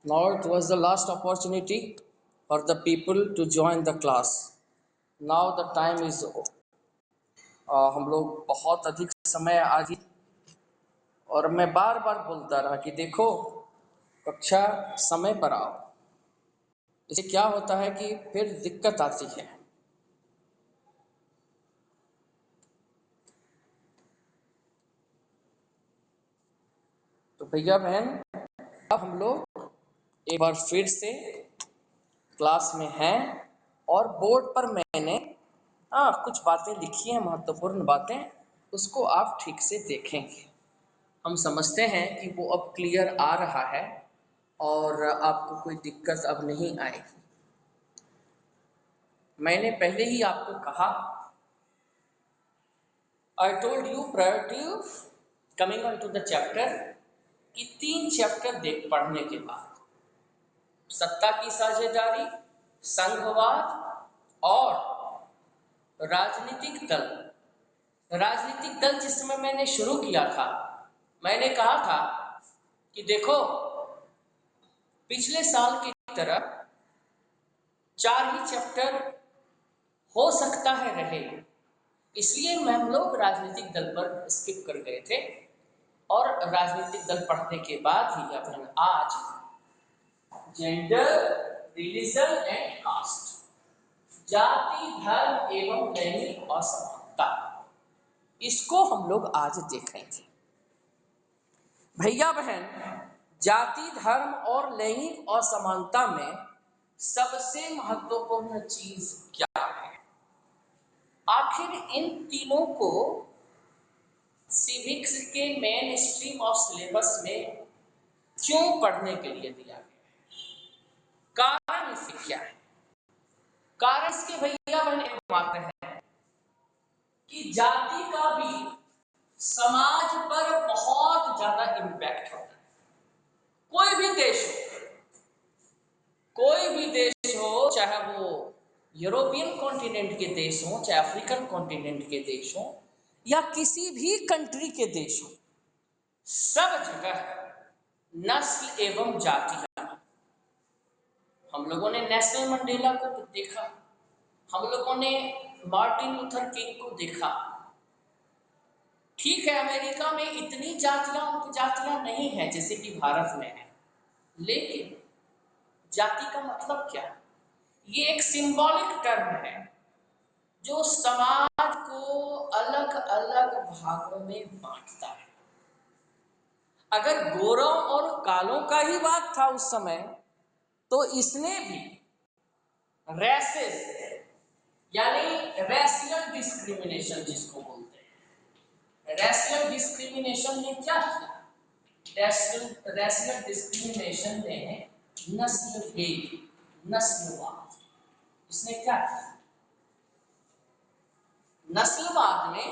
Now it was the last opportunity for the people to join the class. Now the time is हम लोग बहुत अधिक समय आज और मैं बार बार बोलता रहा कि देखो कक्षा समय पर आओ। इससे क्या होता है कि फिर दिक्कत आती है। तो भैया बहन अब हम लोग एक बार फिर से क्लास में हैं और बोर्ड पर मैंने कुछ बातें लिखी हैं, महत्वपूर्ण बातें, उसको आप ठीक से देखेंगे। हम समझते हैं कि वो अब क्लियर आ रहा है और आपको कोई दिक्कत अब नहीं आएगी। मैंने पहले ही आपको कहा, I told you prior to coming on to the chapter कि 3 चैप्टर देख पढ़ने के बाद सत्ता की साझेदारी, संघवाद और राजनीतिक दल। राजनीतिक दल जिस समय मैंने शुरू किया था, मैंने कहा था कि देखो पिछले साल की तरह 4 ही चैप्टर हो सकता है रहे, इसलिए हम लोग राजनीतिक दल पर स्किप कर गए थे और राजनीतिक दल पढ़ने के बाद ही अपन आज जेंडर, रिलीजन एंड कास्ट, जाति, धर्म एवं लैंगिक असमानता, इसको हम लोग आज देखेंगे। भैया बहन, जाति, धर्म और लैंगिक असमानता में सबसे महत्वपूर्ण चीज क्या है? आखिर इन तीनों को सिविक्स के मेन स्ट्रीम ऑफ सिलेबस में क्यों पढ़ने के लिए दिया गया है? कारण इसके क्या है? कारण इसके भैया बहन मात्र है कि जाति का भी समाज पर बहुत ज्यादा इम्पैक्ट होता है। कोई भी देश हो, चाहे वो यूरोपियन कॉन्टिनेंट के देश हो, चाहे अफ्रीकन कॉन्टिनेंट के देश हो, या किसी भी कंट्री के देश हो, सब जगह नस्ल एवं जाति। हम लोगों ने नेल्सन मंडेला को देखा, हम लोगों ने मार्टिन लूथर किंग को देखा। ठीक है, अमेरिका में इतनी जातियां उपजातियां नहीं है जैसे कि भारत में है, लेकिन जाति का मतलब क्या है? ये एक सिंबॉलिक टर्म है जो समाज को अलग अलग भागों में बांटता है। अगर गोरों और कालों का ही बात था उस समय, तो इसने भी रेसेस यानी रेशियल डिस्क्रिमिनेशन जिसको बोलते हैं, रेशियल डिस्क्रिमिनेशन ने क्या किया? रेशियल डिस्क्रिमिनेशन ने नस्लभेद, नस्लवाद, इसने क्या किया? नस्लवाद में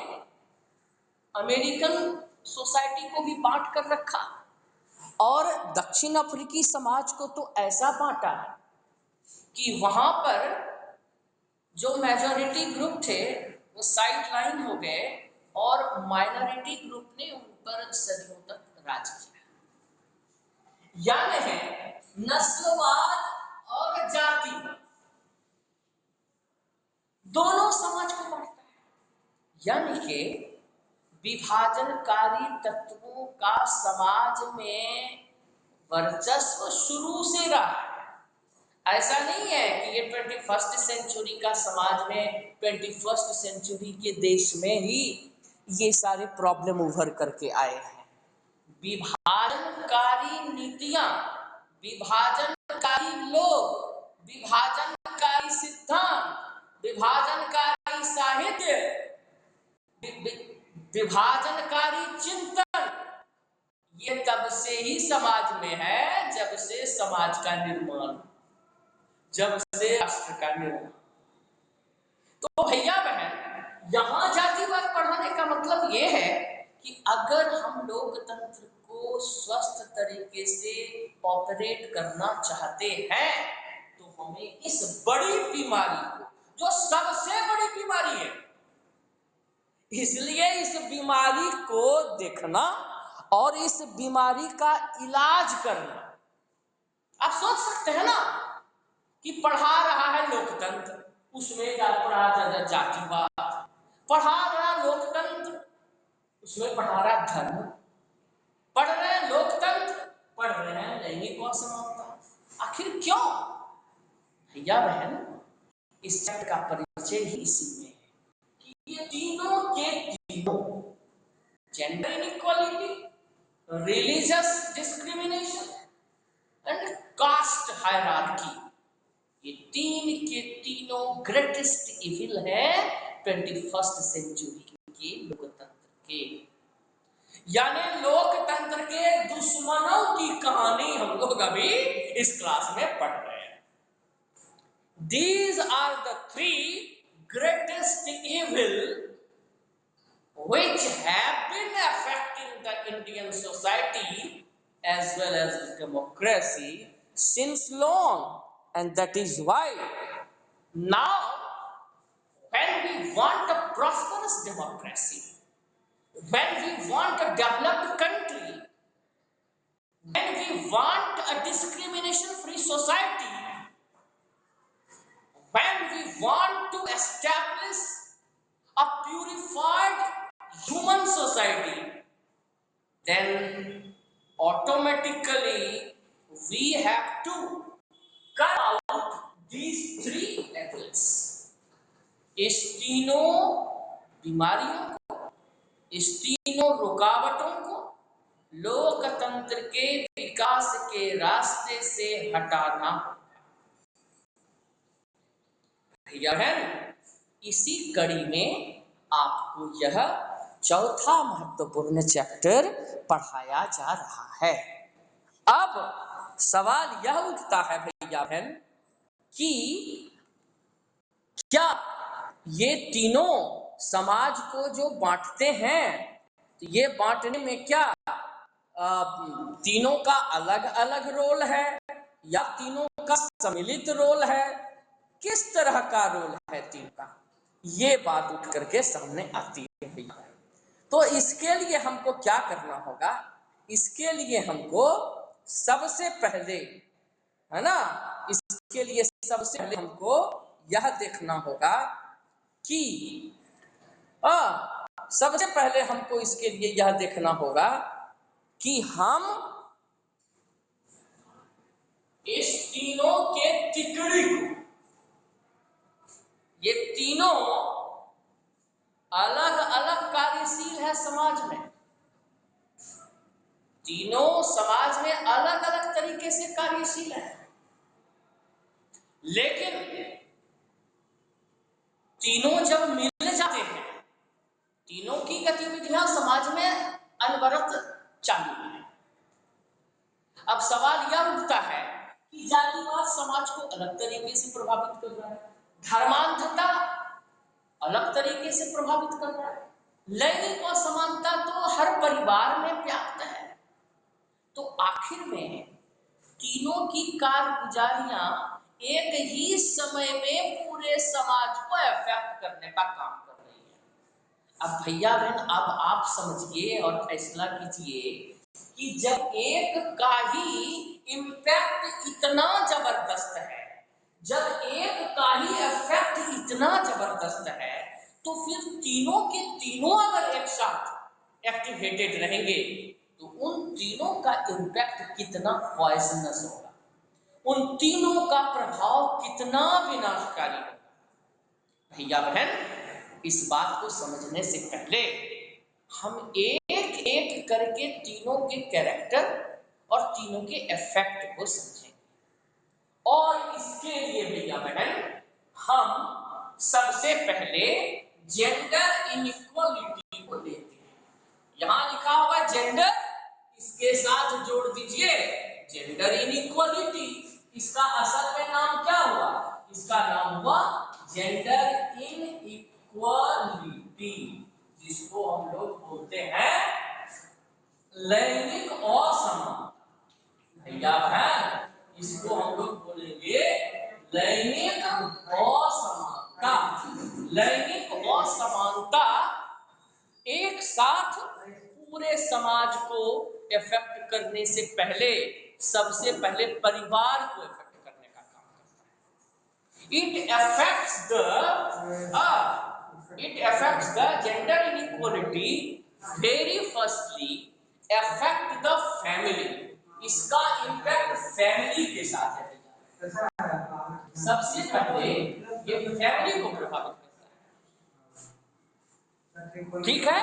अमेरिकन सोसाइटी को भी बांट कर रखा और दक्षिण अफ्रीकी समाज को तो ऐसा बांटा कि वहां पर जो मेजॉरिटी ग्रुप थे वो साइड लाइन हो गए और माइनॉरिटी ग्रुप ने उन पर सदियों तक राज किया। यानी नस्लवाद और जाति दोनों समाज को बांटता है। यानी कि विभाजनकारी तत्वों का समाज में वर्चस्व शुरू से रहा है। ऐसा नहीं है कि ये 21st सेंचुरी का समाज में 21st सेंचुरी के देश में ही ये सारे प्रॉब्लम उभर करके आए हैं। विभाजनकारी नीतियां, विभाजनकारी लोग, विभाजनकारी सिद्धांत, विभाजनकारी साहित्य, विभाजनकारी चिंतन, ये तब से ही समाज में है जब से समाज का निर्माण, जब से राष्ट्र का निर्माण। तो भैया बहन, यहां जातिवाद पढ़ाने का मतलब यह है कि अगर हम लोकतंत्र को स्वस्थ तरीके से ऑपरेट करना चाहते हैं तो हमें इस बड़ी बीमारी को, जो सबसे बड़ी बीमारी है, इसलिए इस बीमारी को देखना और इस बीमारी का इलाज करना आप सोच सकते हैं ना कि पढ़ा रहा है लोकतंत्र, उसमें पढ़ा जातिवाद, पढ़ा रहा लोकतंत्र, उसमें पढ़ा रहा धर्म, पढ़ रहे हैं लोकतंत्र, पढ़ रहे हैं लैंगिक असमानता। आखिर क्यों? भैया बहन, इस चैप्टर का परिचय ही इसी में है कि ये तीनों के तीनों, gender inequality, religious discrimination and caste hierarchy, ये तीन के तीनों ग्रेटेस्ट इविल है 21st सेंचुरी के लोकतंत्र के। यानी लोकतंत्र के दुश्मनों की कहानी हम लोग अभी इस क्लास में पढ़ रहे हैं। These are the three greatest evil which have been affecting the Indian society as well as the democracy since long, and that is why now when we want a prosperous democracy, when we want a developed country, when we want a discrimination-free society, when we want to establish a purified human society, then automatically we have to cut out these three evils. इस तीनों बीमारियों को, इस तीनों रुकावटों को लोकतंत्र के विकास के रास्ते से हटाना। भैया है, इसी कड़ी में आपको यह चौथा महत्वपूर्ण चैप्टर पढ़ाया जा रहा है। अब सवाल यह उठता है भैया बहन कि क्या ये तीनों समाज को जो बांटते हैं, तो ये बांटने में क्या तीनों का अलग अलग रोल है या तीनों का सम्मिलित रोल है? किस तरह का रोल है तीनों का? ये बात उठ करके सामने आती है भैया। तो इसके लिए हमको क्या करना होगा? इसके लिए हमको सबसे पहले, है ना, इसके लिए सबसे पहले हमको यह देखना होगा कि सबसे पहले हमको इसके लिए यह देखना होगा कि हम इस तीनों के तिकड़ी को, ये तीनों अलग अलग कार्यशील है समाज में, तीनों समाज में अलग अलग तरीके से कार्यशील है, लेकिन तीनों जब मिल जाते हैं, तीनों की गतिविधियां समाज में अनवरत चालू है। अब सवाल यह उठता है कि जातिवाद समाज को अलग तरीके से प्रभावित कर रहा है, धर्मांधता अलग तरीके से प्रभावित कर रहा है, लैंगिक असमानता तो हर परिवार में व्याप्त है। तो आखिर में तीनों की कारगुजारियां एक ही समय में पूरे समाज को अफेक्ट करने का काम कर रही है। अब भैया बहन, अब आप समझिए और फैसला कीजिए कि जब एक का ही इम्पैक्ट इतना जबरदस्त है, जब एक का ही इफेक्ट इतना जबरदस्त है, तो फिर तीनों के तीनों अगर एक साथ एक्टिवेटेड रहेंगे तो उन तीनों का इम्पैक्ट कितना पॉइजनस होगा, उन तीनों का प्रभाव कितना विनाशकारी होगा। भैया बहन, इस बात को समझने से पहले हम एक एक करके तीनों के कैरेक्टर और तीनों के इफेक्ट को समझेंगे। और इसके लिए भैया बहन हम सबसे पहले जेंडर इनइक्वालिटी को लेते हैं। यहां लिखा हुआ जेंडर, इसके साथ जोड़ दीजिए जेंडर इनइक्वालिटी। इसका असल में नाम क्या हुआ? इसका नाम हुआ जेंडर इनइक्वालिटी, जिसको हम लोग बोलते हैं लैंगिक असमानता। भैया बहन, इसको हम लोग बोलेंगे लैंगिक असमानता। लैंगिक असमानता एक साथ पूरे समाज को इफेक्ट करने से पहले सबसे पहले परिवार को इफेक्ट करने का काम करता है। It affects the gender inequality very firstly affect the family. इसका इम्पैक्ट फैमिली के साथ है। सबसे पहले ये फैमिली को प्रभावित करता है। ठीक है,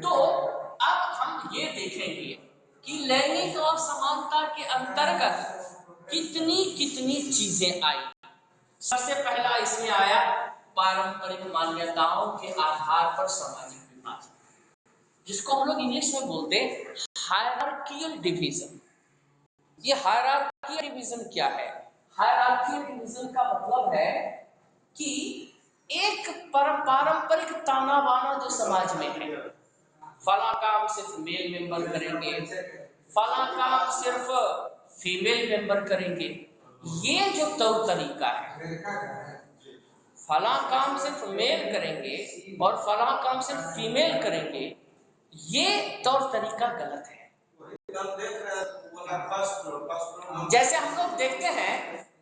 तो अब हम ये देखेंगे कि लैंगिक असमानता के अंतर्गत कितनी कितनी चीजें आई। सबसे पहला इसमें आया पारंपरिक मान्यताओं के आधार पर सामाजिक विभाजन, जिसको हम लोग इंग्लिश में बोलते हैं हायरार्कियल डिवीजन। ये हायरार्कियल डिवीजन क्या है? हायरार्कियल डिवीजन का मतलब है कि एक पारंपरिक ताना बाना जो समाज में है, फला काम सिर्फ मेल मेंबर करेंगे, फला काम सिर्फ फीमेल मेंबर करेंगे, ये जो तौर तरीका है, फला काम सिर्फ मेल करेंगे और फला काम सिर्फ फीमेल करेंगे, ये तौर तरीका गलत है। जैसे हम लोग देखते हैं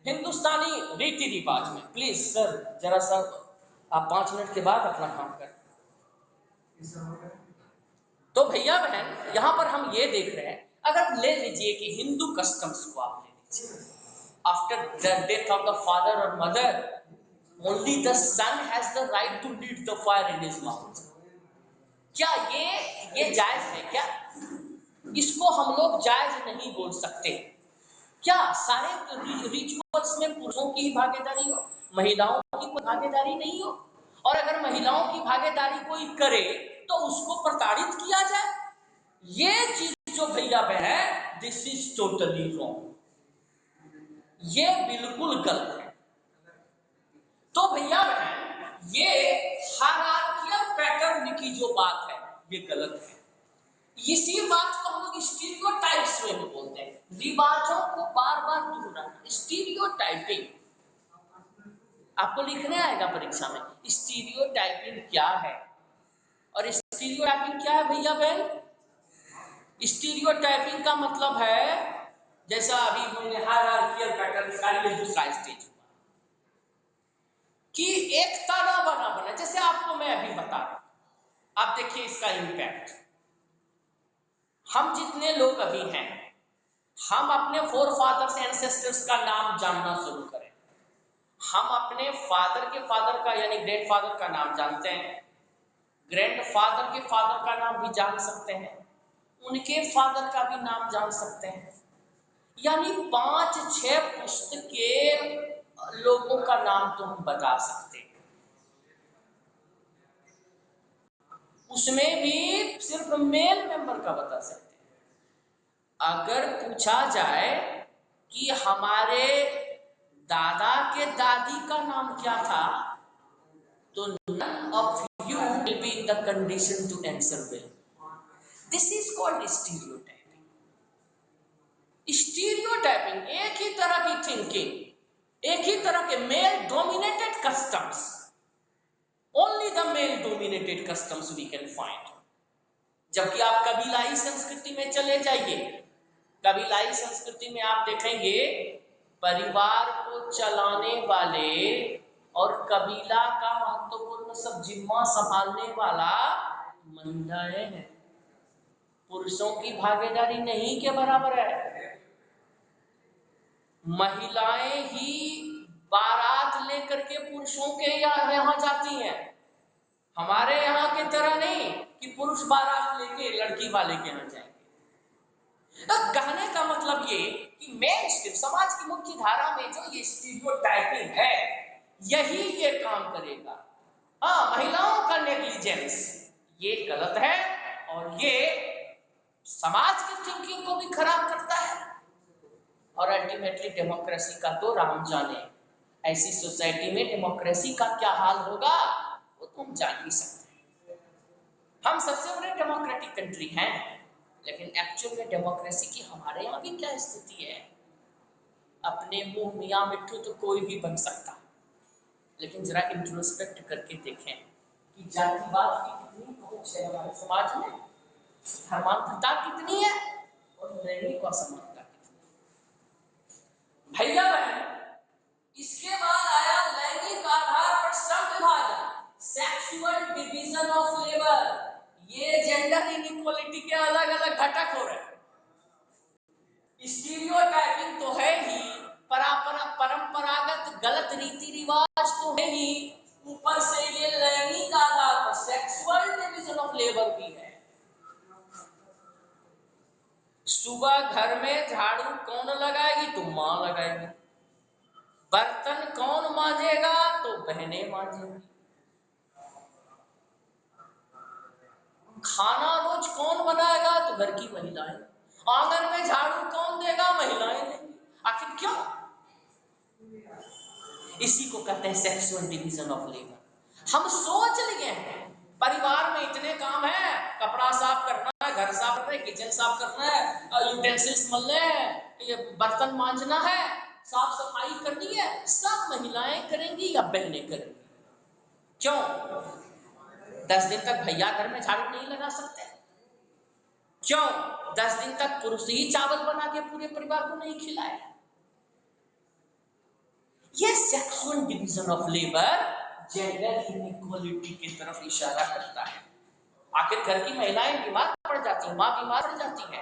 हिंदुस्तानी रीति रिवाज में, प्लीज सर जरा सा आप 5 मिनट के बाद अपना काम करें। तो भैया बहन यहां पर हम ये देख रहे हैं, अगर ले लीजिए कि हिंदू कस्टम्स को आप ले लीजिए, after the death of the father और mother only the son has the right to lead the fire in his mouth. क्या ये जायज है? क्या इसको हम लोग जायज नहीं बोल सकते? क्या सारे रिचुअल्स में पुरुषों की ही भागीदारी हो, महिलाओं की कोई भागीदारी नहीं हो? और अगर महिलाओं की भागीदारी कोई करे तो उसको प्रताड़ित किया जाए? ये चीज जो भैया बहन है, दिस इज टोटली रॉन्ग, ये बिल्कुल गलत है। तो भैया बहन ये हायरार्कियल पैटर्न की जो बात है ये गलत है। इसी बात को हम लोग स्टीरियोटाइप्स में भी बोलते हैं, रिवाजों को बार बार दोहराना, स्टीरियोटाइपिंग। आपको लिखने आएगा परीक्षा में स्टीरियोटाइपिंग क्या है। और स्टीरियोटाइपिंग क्या है भैया बहन? स्टीरियोटाइपिंग का मतलब है, जैसा अभी हमने हायरार्कियल पैटर्न का ये दूसरा स्टेज हुआ कि एक ताना बना बना, जैसे आपको मैं अभी बता रहा हूं, आप देखिए इसका इम्पैक्ट। हम जितने लोग अभी हैं, हम अपने फोर फादर्स एंसेस्टर्स का नाम जानना शुरू करें। हम अपने फादर के फादर का यानी ग्रैंड फादर का नाम जानते हैं, ग्रैंड फादर के फादर का नाम भी जान सकते हैं, उनके फादर का भी नाम जान सकते हैं, यानी 5-6 पुस्तक के लोगों का नाम तो हम बता सकते हैं। उसमें भी सिर्फ मेल मेंबर का बता सकते हैं। अगर पूछा जाए कि हमारे दादा के दादी का नाम क्या था, तो none of you will be in the condition to answer well. This is called stereotyping. Stereotyping एक ही तरह की थिंकिंग, एक ही तरह के male dominated customs, only the male dominated customs we can find. जबकि आप कबीलाई संस्कृति में चले जाइए, कबीलाई संस्कृति में आप देखेंगे परिवार को चलाने वाले और कबीला का महत्वपूर्ण सब जिम्मा संभालने वाला महिलाएं हैं। पुरुषों की भागीदारी नहीं के बराबर है। महिलाएं ही बारात लेकर के पुरुषों के यहाँ जाती हैं। हमारे यहाँ की तरह नहीं कि पुरुष बारात लेके लड़की वाले के यहाँ जाएंगे। कहने का मतलब ये कि मेन स्ट्रीम समाज की मुख्य धारा में जो ये स्टीरियोटाइपिंग है, यही ये काम करेगा। हाँ, महिलाओं का नेग्लिजेंस ये गलत है और ये समाज की थिंकिंग को भी खराब करता है और अल्टीमेटली डेमोक्रेसी का तो राम जाने। ऐसी सोसाइटी में डेमोक्रेसी का क्या हाल होगा वो तुम जान ही सकते हैं। हम सबसे बड़े डेमोक्रेटिक कंट्री हैं, लेकिन एक्चुअल में डेमोक्रेसी की हमारे यहाँ भी क्या स्थिति है? अपने मुंह मियाँ मिट्ठू तो कोई भी बन सकता, लेकिन जरा इंट्रोस्पेक्ट करके देखें कि जातिवाद की कितनी पहुंच है हमारे समाज में, धर्मांधता कितनी है और लैंगिक असमानता कितनी है। भैया बहन, इसके बाद आया लैंगिक आधार पर श्रम विभाजन, सेक्सुअल डिवीजन ऑफ लेबर। ये जेंडर इनइक्वालिटी के अलग अलग घटक हो रहे हैं। स्टीरियोटाइपिंग तो है ही, परंपरागत गलत रीति रिवाज तो है ही, ऊपर से ये लैंगिक आधार पर सेक्सुअल डिवीजन ऑफ लेबर भी है। सुबह घर में झाड़ू कौन लगाएगी? तो मां लगाएगी। बर्तन कौन मांजेगा? तो बहनें मांजेंगी। खाना रोज कौन बनाएगा? तो घर की महिलाएं। आंगन में झाड़ू कौन देगा? महिलाएं देंगी। आखिर क्यों? इसी को कहते हैं सेक्सुअल डिवीजन ऑफ लेबर। हम सोच लिए हैं परिवार में इतने काम है, कपड़ा साफ करना है, घर साफ करना है, किचन साफ करना है, यूटेंसिल्स मलने हैं, ये बर्तन मांजना है, साफ सफाई करनी है, सब महिलाएं करेंगी या बहनें करेंगी। क्यों? 10 दिन तक भैया घर में झाड़ू नहीं लगा सकते? क्यों 10 दिन तक पुरुष ही चावल बना के पूरे परिवार को नहीं खिलाए? ये sexual division of labour gender inequality की तरफ इशारा करता है। आखिर घर की महिलाएं बीमार पड़ जाती हैं, मां बीमार पड़ जाती है,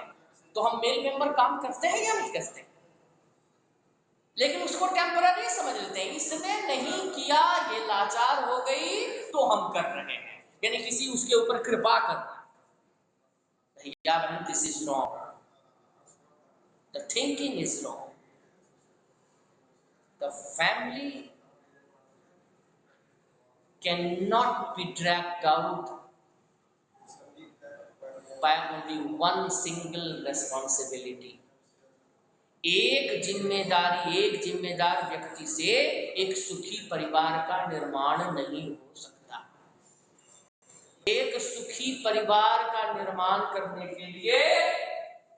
तो हम मेल मेंबर काम करते हैं या नहीं करते? लेकिन उसको टेम्पररी समझ लेते हैं, इसने नहीं किया, ये लाचार हो गई तो हम कर रहे हैं, यानी किसी उसके ऊपर कृपा करना। भैया बहन, this is wrong, the thinking is wrong. The family cannot be dragged out by only one single responsibility. एक जिम्मेदार व्यक्ति से एक सुखी परिवार का निर्माण नहीं हो सकता। एक सुखी परिवार का निर्माण करने के लिए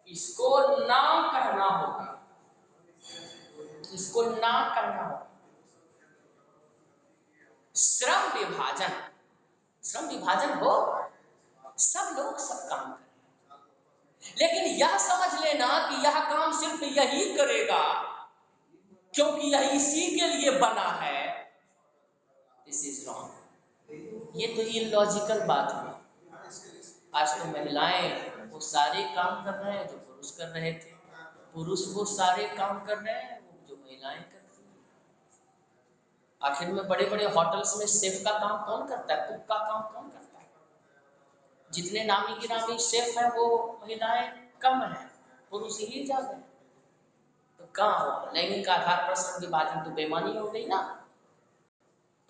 इसको ना करना होगा, इसको ना करना होगा। श्रम विभाजन हो, सब लोग सब काम करें, लेकिन यह समझ लेना कि यह काम सिर्फ यही करेगा क्योंकि यह इसी के लिए बना है, दिस इज रॉन्ग। ये तो इलॉजिकल बात है। आज तो महिलाएं वो सारे काम कर रहे हैं जो पुरुष कर रहे थे, पुरुष वो सारे काम कर रहे हैं जो महिलाएं कर रही हैं। आखिर में बड़े बड़े होटल्स में शेफ का काम कौन करता है? कुक का काम कौन करता है? जितने नामी गिरामी शेफ है वो महिलाएं कम है, पुरुष ही ज्यादा है। तो कहाँ हो? लैंगिक आधार पर श्रम विभाजन तो बेमानी हो गई ना।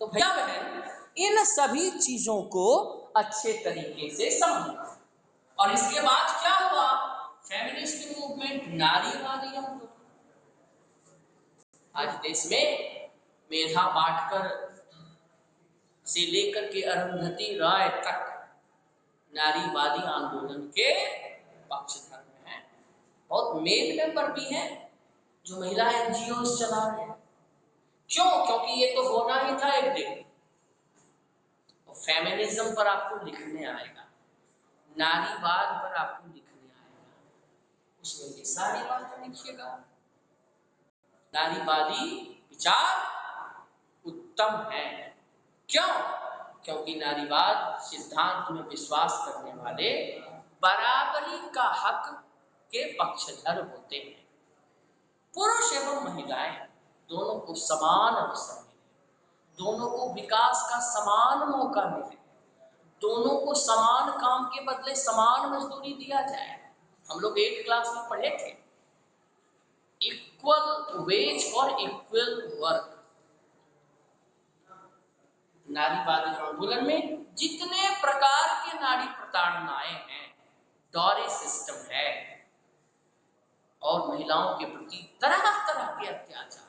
तो भैया बहन, इन सभी चीजों को अच्छे तरीके से समझना। और इसके बाद क्या हुआ? फेमिनिस्ट मूवमेंट, नारीवादी आंदोलन। आज देश में मेधा पाटकर से लेकर के अरुंधति राय तक नारीवादी आंदोलन के पक्षधर में हैं। बहुत मेल मेंबर भी हैं जो महिला एनजीओ चला रहे हैं। क्यों? क्योंकि ये तो होना ही था एक दिन। तो फेमिनिज्म पर आपको लिखने आएगा, नारीवाद पर आपको लिखने आएगा, उसमें ये सारी बातें लिखिएगा। नारीवादी विचार उत्तम है। क्यों? क्योंकि नारीवाद सिद्धांत में विश्वास करने वाले बराबरी का हक के पक्षधर होते हैं। पुरुष एवं महिलाएं दोनों को समान अवसर मिले, दोनों को विकास का समान मौका मिले, दोनों को समान काम के बदले समान मजदूरी दिया जाए। हम लोग 8th क्लास में पढ़े थे, equal ways for equal work. नारीवादी आंदोलन में जितने प्रकार के नारी प्रताड़नाएं हैं, डॉरी सिस्टम है, और महिलाओं के प्रति तरह तरह के अत्याचार,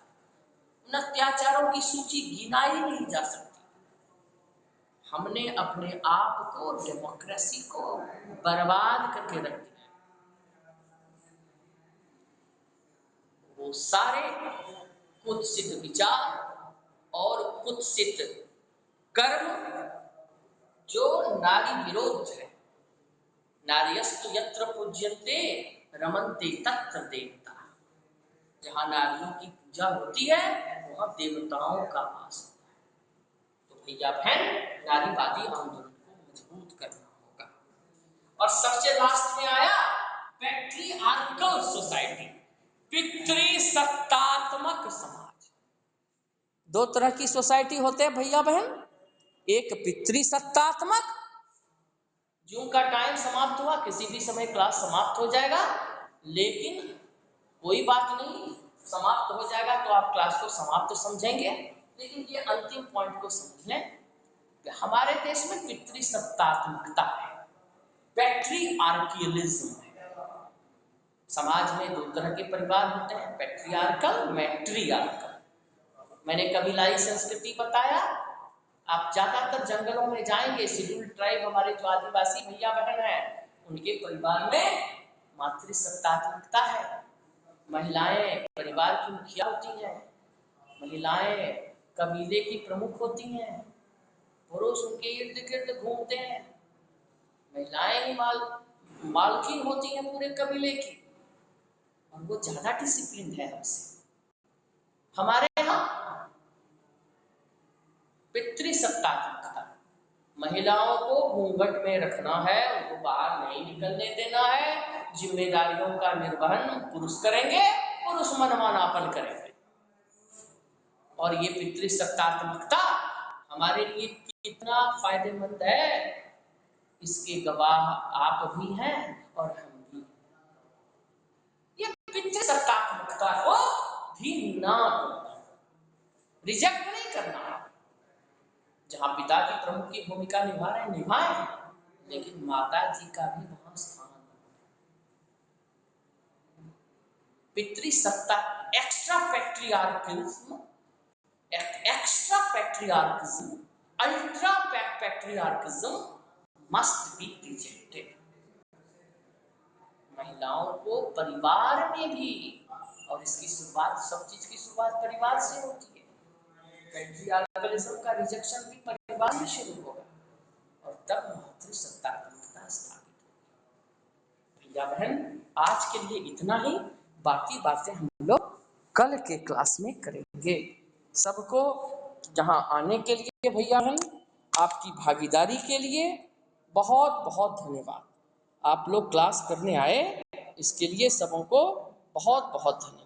उन अत्याचारों की सूची गिनाई नहीं जा सकती। हमने अपने आप को, डेमोक्रेसी को बर्बाद करके रख दिया। वो सारे कुत्सित विचार और कुत्सित कर्म जो नारी विरोध है, नार्यस्तु यत्र पूज्यन्ते रमन्ते तत्र देवता, जहाँ नारियों की पूजा होती है वहाँ देवताओं का वास होता है। तो भैया बहन, नारीवादी आंदोलन को मजबूत करना होगा। और सबसे लास्ट में आया पैट्रियार्कल सोसाइटी, पितृसत्तात्मक समाज। दो तरह की सोसाइटी होते हैं भैया बहन, एक पितृसत्तात्मक, जून का टाइम समाप्त हुआ, किसी भी समय क्लास समाप्त हो जाएगा, लेकिन कोई बात नहीं, समाप्त हो जाएगा तो आप क्लास को समाप्त समझेंगे, लेकिन ये अंतिम पॉइंट को समझ लें कि हमारे देश में पितृसत्तात्मकता है, पैट्रियार्कियलिज्म है। समाज में दो तरह के परिवार होते हैं, पैट्रियार्कल, मैट्रियार्कल। मैंने कबीलाई संस्कृति बताया, आप ज्यादातर जंगलों में जाएंगे, शेड्यूल्ड ट्राइब हमारे जो आदिवासी भैया बहन हैं, उनके परिवार में मातृसत्तात्मकता है। महिलाएं परिवार की मुखिया होती हैं, महिलाएं कबीले की प्रमुख होती हैं, पुरुष उनके इर्द गिर्द घूमते हैं, महिलाएं ही मालकिन होती हैं पूरे कबीले की, और वो ज्यादा डिसिप्लिन है हमसे। हमारे यहाँ पितृसत्तात्मकता, महिलाओं को घूंघट में रखना है, उनको बाहर नहीं निकलने देना है, जिम्मेदारियों का निर्वहन पुरुष करेंगे, पुरुष मनमानापन करेंगे। और ये पितृसत्तात्मकता हमारे लिए कितना फायदेमंद है, इसके गवाह आप भी हैं और हम भी। ये पितृसत्तात्मकता को भी ना रिजेक्ट नहीं करना, जहां पिता की प्रमुख की भूमिका निभा रहे निभाएं, लेकिन माता जी का भी वहां स्थान। पितृसत्ता, extra patriarchism, ultra patriarchism must be rejected. महिलाओं को परिवार में भी, और इसकी शुरुआत, सब चीज की शुरुआत परिवार से होती है, पैट्रियार्कलिज्म का रिजेक्शन भी परिवार में शुरू होगा, और तब मातृसत्तात्मकता स्थापित होगी। भैया बहन, आज के लिए इतना ही, बाकी बातें हम लोग कल के क्लास में करेंगे। सबको जहां आने के लिए भैया बहन, आपकी भागीदारी के लिए बहुत बहुत धन्यवाद। आप लोग क्लास करने आए, इसके लिए सबों को बहुत बहुत धन्यवाद।